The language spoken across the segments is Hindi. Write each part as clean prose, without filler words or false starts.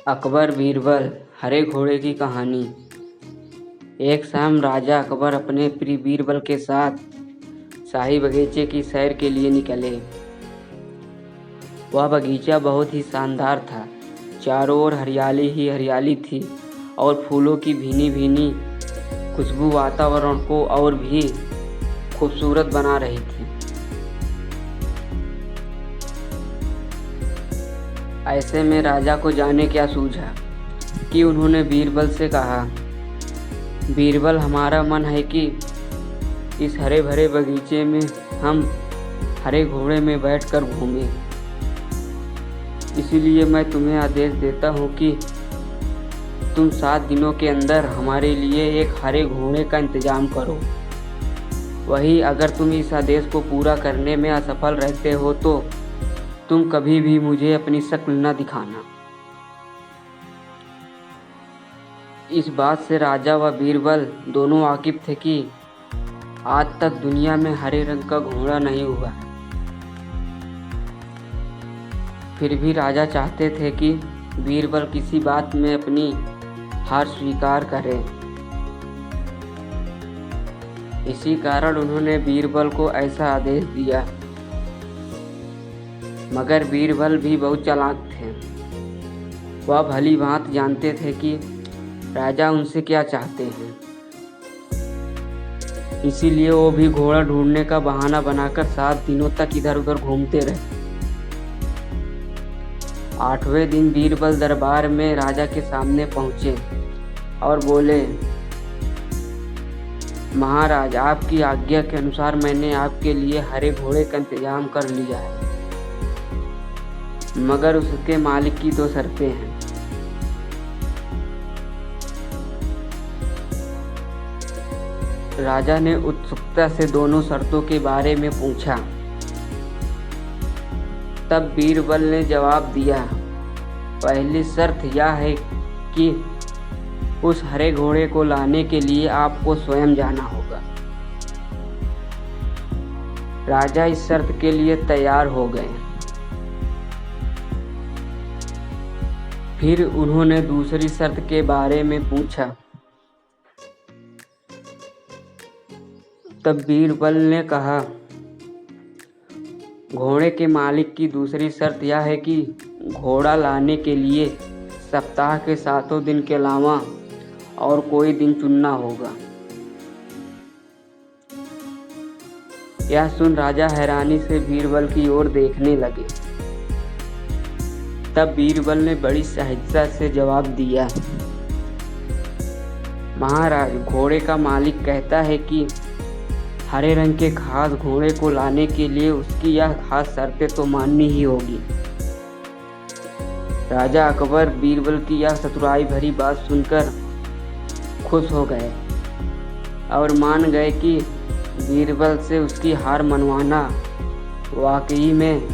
अकबर बीरबल हरे घोड़े की कहानी। एक शाम राजा अकबर अपने प्रिय बीरबल के साथ शाही बगीचे की सैर के लिए निकले। वह बगीचा बहुत ही शानदार था। चारों ओर हरियाली ही हरियाली थी और फूलों की भीनी भीनी खुशबू वातावरण को और भी खूबसूरत बना रही थी। ऐसे में राजा को जाने क्या सूझा कि उन्होंने बीरबल से कहा, बीरबल, हमारा मन है कि इस हरे भरे बगीचे में हम हरे घोड़े में बैठकर घूमें। इसीलिए मैं तुम्हें आदेश देता हूँ कि तुम 7 दिनों के अंदर हमारे लिए एक हरे घोड़े का इंतजाम करो। वहीं अगर तुम इस आदेश को पूरा करने में असफल रहते हो तो तुम कभी भी मुझे अपनी शक्ल न दिखाना। इस बात से राजा व बीरबल दोनों वाकिफ थे कि आज तक दुनिया में हरे रंग का घोड़ा नहीं हुआ। फिर भी राजा चाहते थे कि बीरबल किसी बात में अपनी हार स्वीकार करे। इसी कारण उन्होंने बीरबल को ऐसा आदेश दिया। मगर बीरबल भी बहुत चालाक थे। वह भली भांति जानते थे कि राजा उनसे क्या चाहते हैं। इसीलिए वो भी घोड़ा ढूंढने का बहाना बनाकर 7 दिनों तक इधर उधर घूमते रहे। 8वें दिन बीरबल दरबार में राजा के सामने पहुंचे और बोले, महाराज, आपकी आज्ञा के अनुसार मैंने आपके लिए हरे घोड़े का इंतजाम कर लिया है, मगर उसके मालिक की 2 शर्तें हैं। राजा ने उत्सुकता से दोनों शर्तों के बारे में पूछा। तब बीरबल ने जवाब दिया, पहली शर्त यह है कि उस हरे घोड़े को लाने के लिए आपको स्वयं जाना होगा। राजा इस शर्त के लिए तैयार हो गए। फिर उन्होंने दूसरी शर्त के बारे में पूछा। तब बीरबल ने कहा, घोड़े के मालिक की दूसरी शर्त यह है कि घोड़ा लाने के लिए सप्ताह के 7 दिन के अलावा और कोई दिन चुनना होगा। यह सुन राजा हैरानी से बीरबल की ओर देखने लगे। तब बीरबल ने बड़ी सहजता से जवाब दिया, महाराज, घोड़े का मालिक कहता है कि हरे रंग के खास घोड़े को लाने के लिए उसकी यह खास शर्तें तो माननी ही होगी। राजा अकबर बीरबल की यह चतुराई भरी बात सुनकर खुश हो गए और मान गए कि बीरबल से उसकी हार मनवाना वाकई में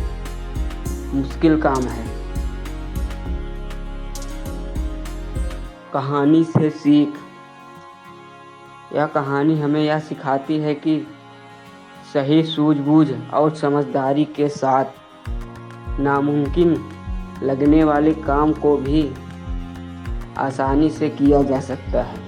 मुश्किल काम है। कहानी से सीख। यह कहानी हमें यह सिखाती है कि सही सूझबूझ और समझदारी के साथ नामुमकिन लगने वाले काम को भी आसानी से किया जा सकता है।